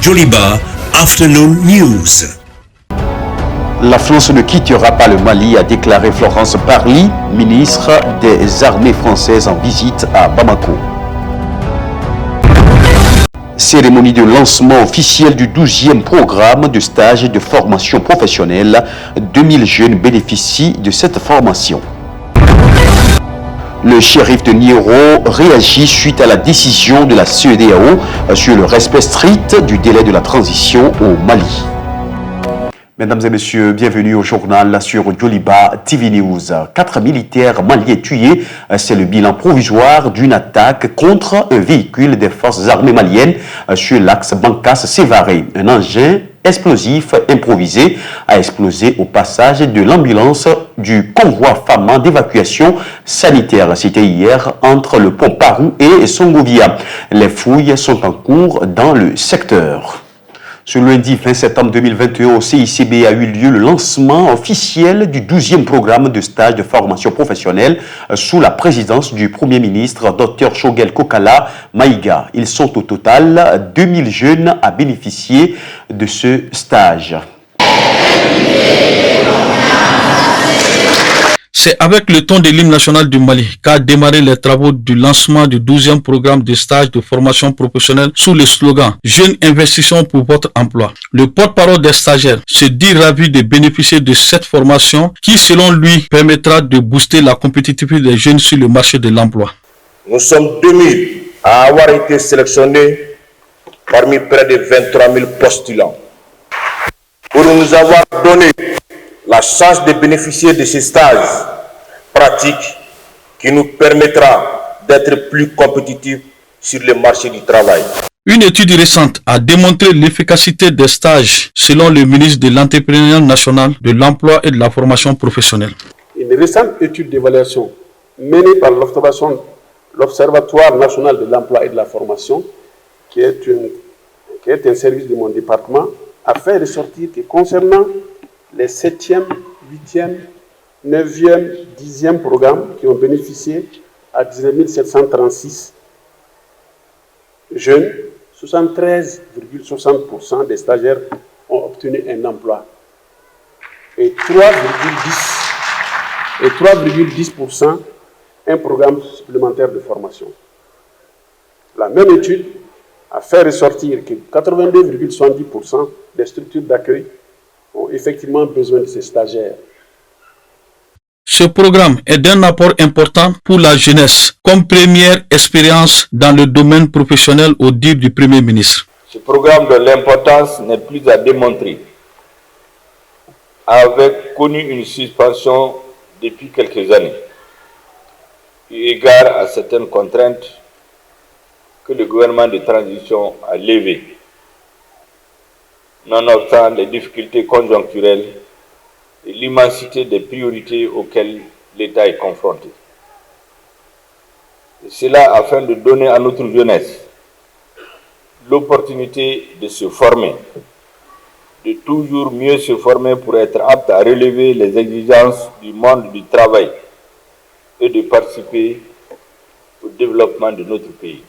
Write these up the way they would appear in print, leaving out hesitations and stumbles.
Joliba Afternoon News. La France ne quittera pas le Mali, a déclaré Florence Parly, ministre des Armées françaises en visite à Bamako. Cérémonie de lancement officiel du 12e programme de stage de formation professionnelle. 2000 jeunes bénéficient de cette formation. Le shérif de Nioro réagit suite à la décision de la CEDEAO sur le respect strict du délai de la transition au Mali. Mesdames et messieurs, bienvenue au journal sur Joliba TV News. 4 militaires maliens tués, c'est le bilan provisoire d'une attaque contre un véhicule des forces armées maliennes sur l'axe Bankas-Sévaré. Un engin explosif improvisé a explosé au passage de l'ambulance du convoi FAMA d'évacuation sanitaire. C'était hier entre le pont Parou et Songovia. Les fouilles sont en cours dans le secteur. Ce lundi 20 septembre 2021, au CICB a eu lieu le lancement officiel du 12e programme de stage de formation professionnelle sous la présidence du Premier ministre Dr Choguel Kokala Maïga. Ils sont au total 2000 jeunes à bénéficier de ce stage. C'est avec le ton de l'hymne national du Mali qu'a démarré les travaux du lancement du 12e programme de stage de formation professionnelle sous le slogan « Jeunes investissons pour votre emploi ». Le porte-parole des stagiaires se dit ravi de bénéficier de cette formation qui, selon lui, permettra de booster la compétitivité des jeunes sur le marché de l'emploi. Nous sommes 2000 à avoir été sélectionnés parmi près de 23 000 postulants pour nous avoir donné la chance de bénéficier de ces stages pratiques qui nous permettra d'être plus compétitifs sur le marché du travail. Une étude récente a démontré l'efficacité des stages selon le ministre de l'Entrepreneuriat national, de l'Emploi et de la formation professionnelle. Une récente étude d'évaluation menée par l'Observatoire national de l'emploi et de la formation, qui est un service de mon département, a fait ressortir que concernant les 7e, 8e, 9e, 10e programmes qui ont bénéficié à 19 736 jeunes, 73,60% des stagiaires ont obtenu un emploi et 3,10% un programme supplémentaire de formation. La même étude a fait ressortir que 82,70% des structures d'accueil ont effectivement besoin de ces stagiaires. Ce programme est d'un apport important pour la jeunesse, comme première expérience dans le domaine professionnel au dire du Premier ministre. Ce programme de l'importance n'est plus à démontrer, avec connu une suspension depuis quelques années, eu égard à certaines contraintes que le gouvernement de transition a levées. Nonobstant les difficultés conjoncturelles et l'immensité des priorités auxquelles l'État est confronté. Et cela afin de donner à notre jeunesse l'opportunité de se former, de toujours mieux se former pour être apte à relever les exigences du monde du travail et de participer au développement de notre pays.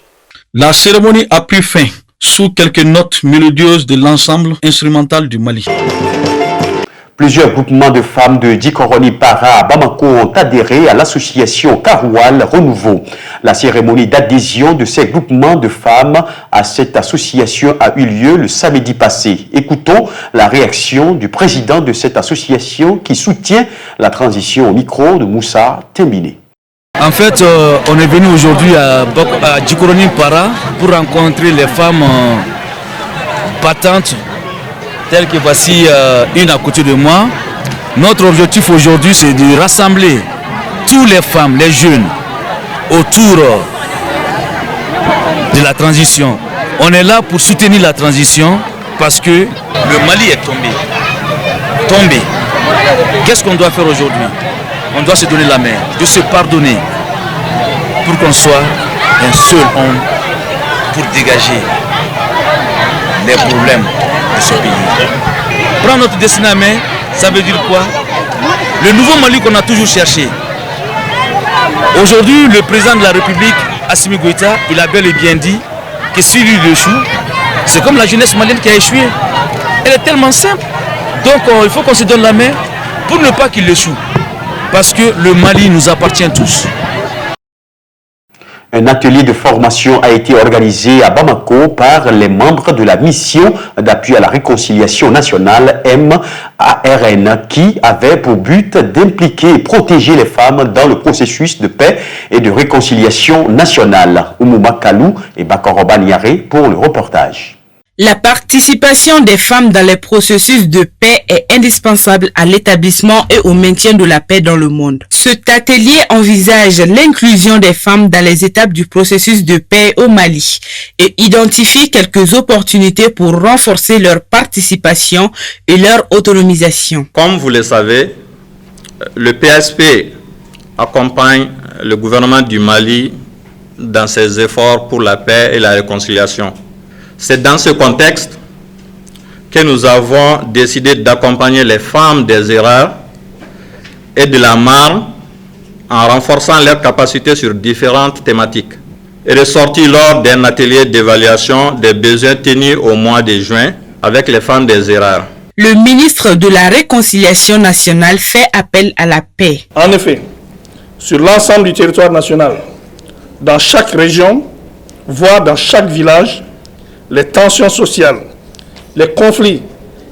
La cérémonie a pris fin sous quelques notes mélodieuses de l'ensemble instrumental du Mali. Plusieurs groupements de femmes de Dikoroni Para à Bamako ont adhéré à l'association Karoual Renouveau. La cérémonie d'adhésion de ces groupements de femmes à cette association a eu lieu le samedi passé. Écoutons la réaction du président de cette association qui soutient la transition au micro de Moussa Tembine. En fait, on est venu aujourd'hui à Dikoroni Para pour rencontrer les femmes battantes, telles que voici une à côté de moi. Notre objectif aujourd'hui, c'est de rassembler toutes les femmes, les jeunes, autour de la transition. On est là pour soutenir la transition parce que le Mali est tombé. Qu'est-ce qu'on doit faire aujourd'hui? On doit se donner la main, de se pardonner pour qu'on soit un seul homme pour dégager les problèmes de ce pays. Prendre notre destin à main, ça veut dire quoi? Le nouveau Mali qu'on a toujours cherché. Aujourd'hui, le président de la République, Assimi Goïta, il a bel et bien dit que si lui le choue, C'est comme la jeunesse malienne qui a échoué. Elle est tellement simple. Donc il faut qu'on se donne la main pour ne pas qu'il échoue. Parce que le Mali nous appartient tous. Un atelier de formation a été organisé à Bamako par les membres de la mission d'appui à la réconciliation nationale MARN qui avait pour but d'impliquer et protéger les femmes dans le processus de paix et de réconciliation nationale. Oumouma Kalou et Bakoroba Niaré pour le reportage. La participation des femmes dans les processus de paix est indispensable à l'établissement et au maintien de la paix dans le monde. Cet atelier envisage l'inclusion des femmes dans les étapes du processus de paix au Mali et identifie quelques opportunités pour renforcer leur participation et leur autonomisation. Comme vous le savez, le PSP accompagne le gouvernement du Mali dans ses efforts pour la paix et la réconciliation. C'est dans ce contexte que nous avons décidé d'accompagner les femmes des erreurs et de la Marne en renforçant leurs capacités sur différentes thématiques. Et ressorti lors d'un atelier d'évaluation des besoins tenus au mois de juin avec les femmes des erreurs. Le ministre de la Réconciliation nationale fait appel à la paix. En effet, sur l'ensemble du territoire national, dans chaque région, voire dans chaque village, les tensions sociales, les conflits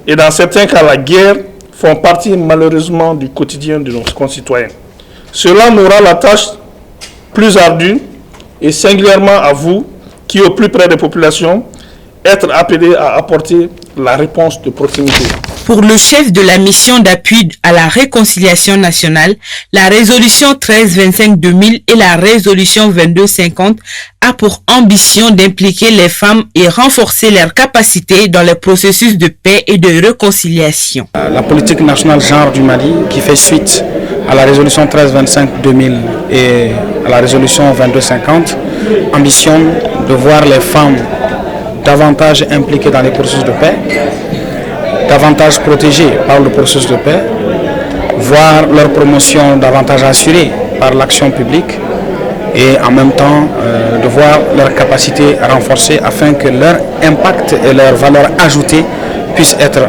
et dans certains cas la guerre font partie malheureusement du quotidien de nos concitoyens. Cela nous rend la tâche plus ardue et singulièrement à vous qui, au plus près des populations, être appelés à apporter la réponse de proximité. Pour le chef de la mission d'appui à la réconciliation nationale, la résolution 1325-2000 et la résolution 2250 a pour ambition d'impliquer les femmes et renforcer leurs capacités dans les processus de paix et de réconciliation. La politique nationale genre du Mali, qui fait suite à la résolution 1325-2000 et à la résolution 2250, ambitionne de voir les femmes davantage impliquées dans les processus de paix, davantage protégées par le processus de paix, voir leur promotion davantage assurée par l'action publique et en même temps de voir leurs capacités renforcées afin que leur impact et leur valeur ajoutée puissent être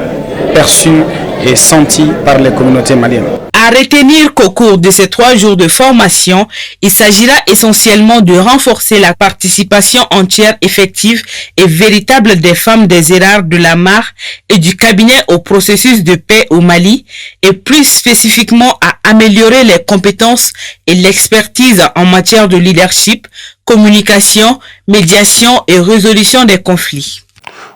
perçus et sentis par les communautés maliennes. À retenir qu'au cours de ces 3 jours de formation, il s'agira essentiellement de renforcer la participation entière, effective et véritable des femmes des erreurs de la MAR et du cabinet au processus de paix au Mali et plus spécifiquement à améliorer les compétences et l'expertise en matière de leadership, communication, médiation et résolution des conflits.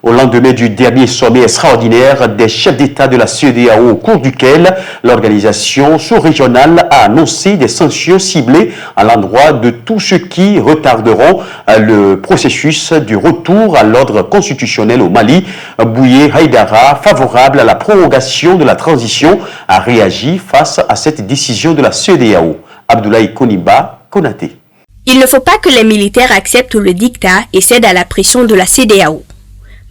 Au lendemain du dernier sommet extraordinaire des chefs d'État de la CEDEAO, au cours duquel l'organisation sous-régionale a annoncé des sanctions ciblées à l'endroit de tous ceux qui retarderont le processus du retour à l'ordre constitutionnel au Mali, Bouye Haïdara, favorable à la prolongation de la transition, a réagi face à cette décision de la CEDEAO. Abdoulaye Koniba, Konaté. Il ne faut pas que les militaires acceptent le diktat et cèdent à la pression de la CEDEAO.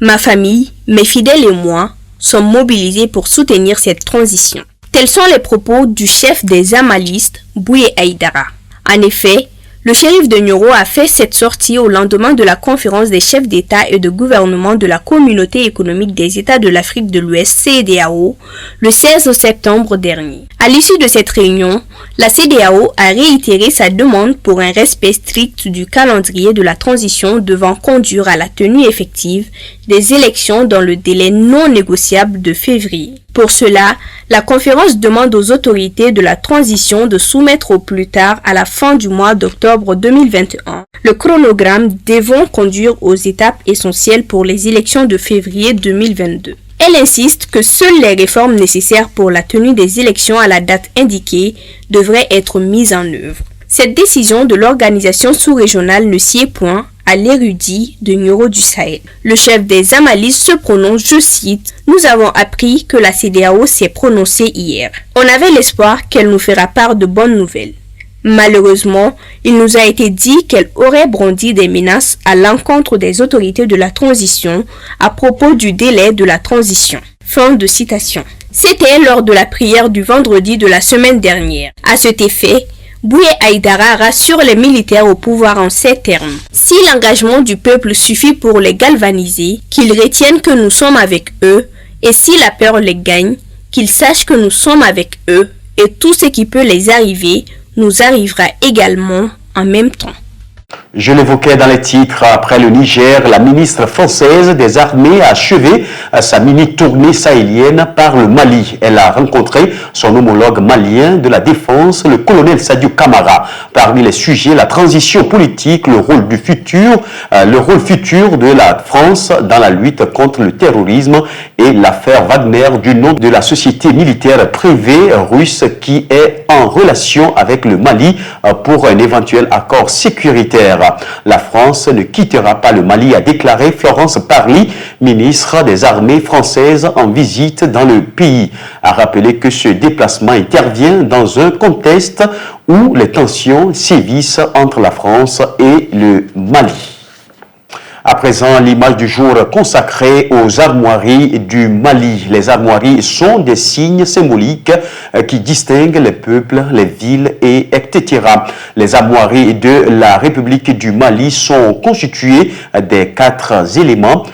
Ma famille, mes fidèles et moi sont mobilisés pour soutenir cette transition. Tels sont les propos du chef des Amalistes, Bouye Haïdara. En effet, le shérif de Nioro a fait cette sortie au lendemain de la conférence des chefs d'État et de gouvernement de la Communauté économique des États de l'Afrique de l'Ouest, CEDEAO, le 16 septembre dernier. À l'issue de cette réunion, la CEDEAO a réitéré sa demande pour un respect strict du calendrier de la transition devant conduire à la tenue effective des élections dans le délai non négociable de février. Pour cela, la conférence demande aux autorités de la transition de soumettre au plus tard à la fin du mois d'octobre 2021 le chronogramme devant conduire aux étapes essentielles pour les élections de février 2022. Elle insiste que seules les réformes nécessaires pour la tenue des élections à la date indiquée devraient être mises en œuvre. Cette décision de l'organisation sous-régionale ne sied point à l'érudit de Nioro du Sahel. Le chef des Amalistes se prononce, je cite, « Nous avons appris que la CEDEAO s'est prononcée hier. On avait l'espoir qu'elle nous fera part de bonnes nouvelles. Malheureusement, il nous a été dit qu'elle aurait brandi des menaces à l'encontre des autorités de la transition à propos du délai de la transition. » Fin de citation. C'était lors de la prière du vendredi de la semaine dernière. À cet effet, Bouye Aïdara rassure les militaires au pouvoir en ces termes. Si l'engagement du peuple suffit pour les galvaniser, qu'ils retiennent que nous sommes avec eux, et si la peur les gagne, qu'ils sachent que nous sommes avec eux, et tout ce qui peut les arriver, nous arrivera également en même temps. Je l'évoquais dans les titres, après le Niger, la ministre française des Armées a achevé sa mini-tournée sahélienne par le Mali. Elle a rencontré son homologue malien de la Défense, le colonel Sadio Kamara. Parmi les sujets, la transition politique, le rôle futur de la France dans la lutte contre le terrorisme et l'affaire Wagner du nom de la société militaire privée russe qui est en relation avec le Mali pour un éventuel accord sécuritaire. La France ne quittera pas le Mali, a déclaré Florence Parly, ministre des Armées françaises en visite dans le pays. A rappelé que ce déplacement intervient dans un contexte où les tensions sévissent entre la France et le Mali. À présent, l'image du jour consacrée aux armoiries du Mali. Les armoiries sont des signes symboliques qui distinguent les peuples, les villes, etc. Les armoiries de la République du Mali sont constituées des 4 éléments,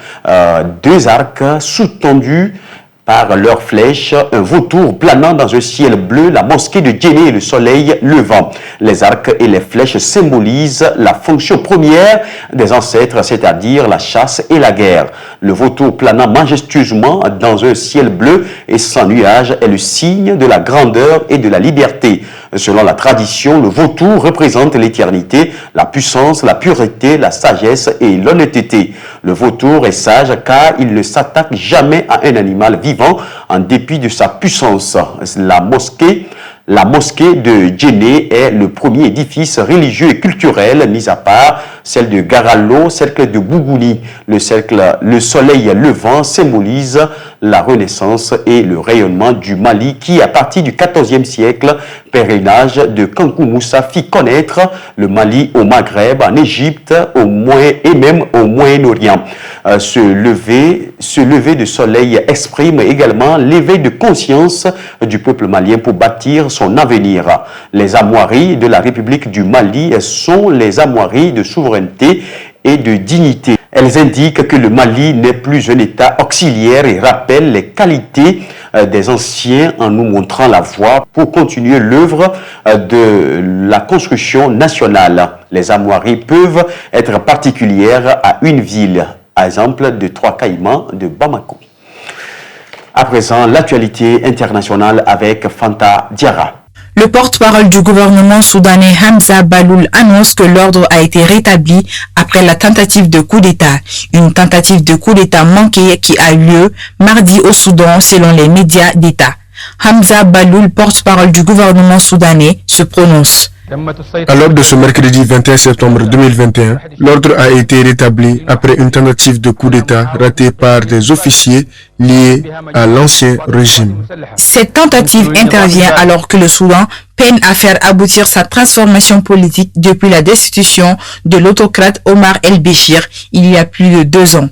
2 arcs sous-tendus par leurs flèches, un vautour planant dans un ciel bleu, la mosquée de Djenné et le soleil levant. Les arcs et les flèches symbolisent la fonction première des ancêtres, c'est-à-dire la chasse et la guerre. Le vautour planant majestueusement dans un ciel bleu et sans nuages est le signe de la grandeur et de la liberté. Selon la tradition, le vautour représente l'éternité, la puissance, la pureté, la sagesse et l'honnêteté. Le vautour est sage car il ne s'attaque jamais à un animal vivant en dépit de sa puissance. La mosquée de Djenné est le premier édifice religieux et culturel, mis à part celle de Garalo, cercle de Bougouni. Le soleil levant symbolise la renaissance et le rayonnement du Mali qui, à partir du XIVe siècle, pèlerinage de Kankou Moussa fit connaître le Mali au Maghreb, en Égypte et même au Moyen-Orient. Ce lever de soleil exprime également l'éveil de conscience du peuple malien pour bâtir son avenir. Les armoiries de la République du Mali sont les armoiries de souveraineté et de dignité. Elles indiquent que le Mali n'est plus un État auxiliaire et rappellent les qualités des anciens en nous montrant la voie pour continuer l'œuvre de la construction nationale. Les armoiries peuvent être particulières à une ville, à exemple de Trois-Caïmans de Bamako. À présent, l'actualité internationale avec Fanta Diarra. Le porte-parole du gouvernement soudanais Hamza Baloul annonce que l'ordre a été rétabli après la tentative de coup d'État. Une tentative de coup d'État manquée qui a eu lieu mardi au Soudan selon les médias d'État. Hamza Baloul, porte-parole du gouvernement soudanais, se prononce. À l'aube de ce mercredi 21 septembre 2021, l'ordre a été rétabli après une tentative de coup d'État ratée par des officiers liés à l'ancien régime. Cette tentative intervient alors que le Soudan peine à faire aboutir sa transformation politique depuis la destitution de l'autocrate Omar el-Béchir il y a plus de 2 ans.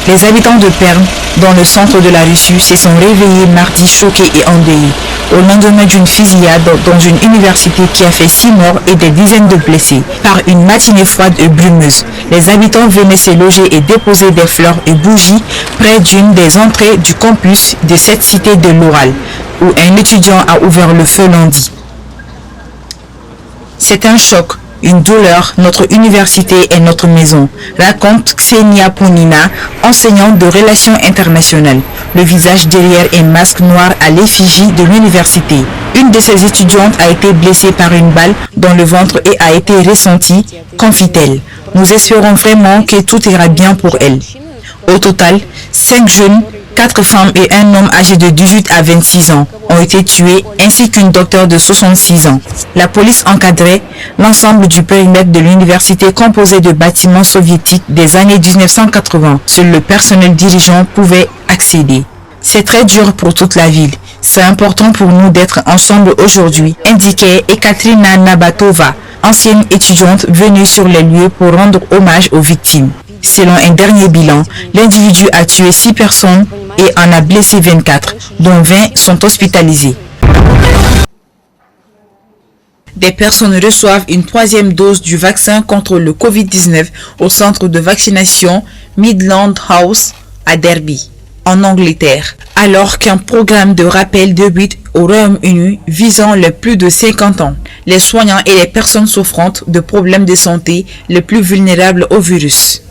Les habitants de Perm, dans le centre de la Russie, se sont réveillés mardi choqués et endeuillés au lendemain d'une fusillade dans une université qui a fait 6 morts et des dizaines de blessés par une matinée froide et brumeuse. Les habitants venaient se loger et déposer des fleurs et bougies près d'une des entrées du campus de cette cité de l'Oural, où un étudiant a ouvert le feu lundi. C'est un choc. Une douleur, notre université est notre maison, raconte Ksenia Pounina, enseignante de relations internationales. Le visage derrière un masque noir à l'effigie de l'université. Une de ses étudiantes a été blessée par une balle dans le ventre et a été ressentie, confie-t-elle. Nous espérons vraiment que tout ira bien pour elle. Au total, 5 jeunes, 4 femmes et un homme âgé de 18 à 26 ans ont été tués, ainsi qu'une docteure de 66 ans. La police encadrait l'ensemble du périmètre de l'université composé de bâtiments soviétiques des années 1980. Seul le personnel dirigeant pouvait accéder. C'est très dur pour toute la ville. C'est important pour nous d'être ensemble aujourd'hui, indiquait Ekaterina Nabatova, ancienne étudiante venue sur les lieux pour rendre hommage aux victimes. Selon un dernier bilan, l'individu a tué 6 personnes et en a blessé 24, dont 20 sont hospitalisés. Des personnes reçoivent une 3e dose du vaccin contre le Covid-19 au centre de vaccination Midland House à Derby, en Angleterre, alors qu'un programme de rappel débute au Royaume-Uni visant les plus de 50 ans, les soignants et les personnes souffrant de problèmes de santé les plus vulnérables au virus.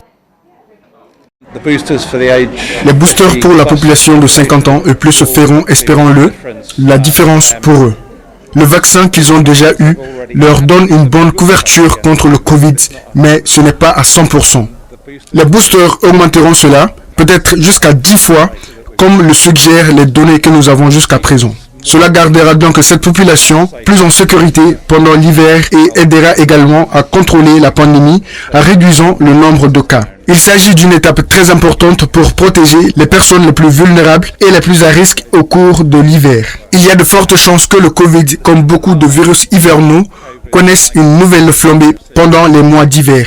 Les boosters pour la population de 50 ans et plus feront, espérons-le, la différence pour eux. Le vaccin qu'ils ont déjà eu leur donne une bonne couverture contre le Covid, mais ce n'est pas à 100%. Les boosters augmenteront cela, peut-être jusqu'à 10 fois, comme le suggèrent les données que nous avons jusqu'à présent. Cela gardera donc cette population plus en sécurité pendant l'hiver et aidera également à contrôler la pandémie en réduisant le nombre de cas. Il s'agit d'une étape très importante pour protéger les personnes les plus vulnérables et les plus à risque au cours de l'hiver. Il y a de fortes chances que le Covid, comme beaucoup de virus hivernaux, connaisse une nouvelle flambée pendant les mois d'hiver.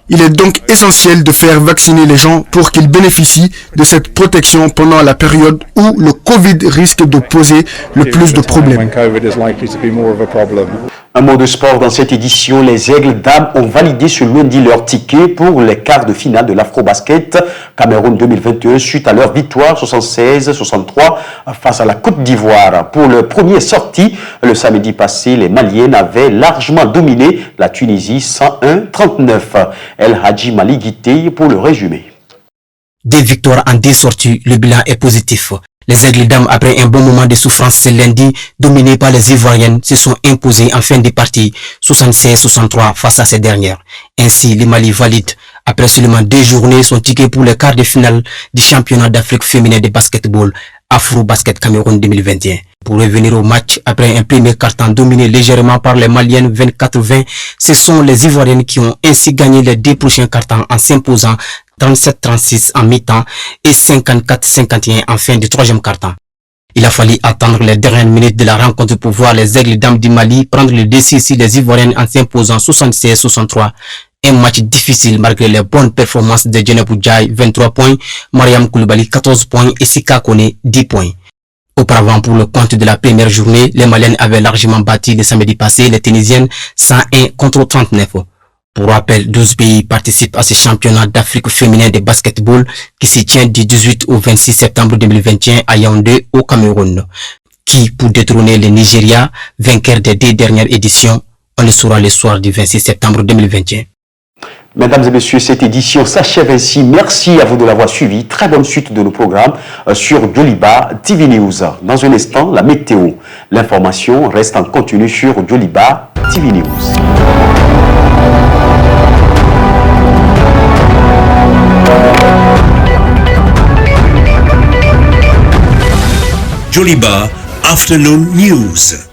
Il est donc essentiel de faire vacciner les gens pour qu'ils bénéficient de cette protection pendant la période où le Covid risque de poser le plus de problèmes. Un mot de sport dans cette édition. Les Aigles Dames ont validé ce lundi leur ticket pour les quarts de finale de l'Afro-Basket Cameroun 2021 suite à leur victoire 76-63 face à la Côte d'Ivoire. Pour le premier sorti, le samedi passé, les Maliennes avaient largement dominé la Tunisie 101-39. El Hadji Mali Guité pour le résumé. Des victoires en 10 sorties, le bilan est positif. Les Aigles Dames, après un bon moment de souffrance ce lundi, dominés par les Ivoiriennes, se sont imposées en fin de partie 76-63 face à ces dernières. Ainsi, le Mali valide, après seulement 2 journées, son ticket pour les quarts de finale du championnat d'Afrique féminin de basketball Afro-Basket Cameroun 2021. Pour revenir au match, après un premier quart-temps dominé légèrement par les Maliennes 24-20, ce sont les Ivoiriennes qui ont ainsi gagné les 2 prochains quart-temps en s'imposant 37-36 en mi-temps et 54-51 en fin du 3e quart-temps. Il a fallu attendre les dernières minutes de la rencontre pour voir les Aigles Dames du Mali prendre le dessus sur les Ivoiriennes en s'imposant 76-63. Un match difficile malgré les bonnes performances de Djenebou Ndiaye 23 points, Mariam Koulibaly 14 points et Sika Kone 10 points. Auparavant, pour le compte de la première journée, les Maliennes avaient largement battu le samedi passé les Tunisiennes 101 contre 39. Pour rappel, 12 pays participent à ce championnat d'Afrique féminin de basketball qui se tient du 18 au 26 septembre 2021 à Yaoundé au Cameroun. Qui, pour détrôner le Nigeria, vainqueur des 2 dernières éditions, on le saura le soir du 26 septembre 2021. Mesdames et messieurs, cette édition s'achève ainsi. Merci à vous de l'avoir suivi. Très bonne suite de nos programmes sur Joliba TV News. Dans un instant, la météo. L'information reste en continu sur Joliba TV News. Joliba Afternoon News.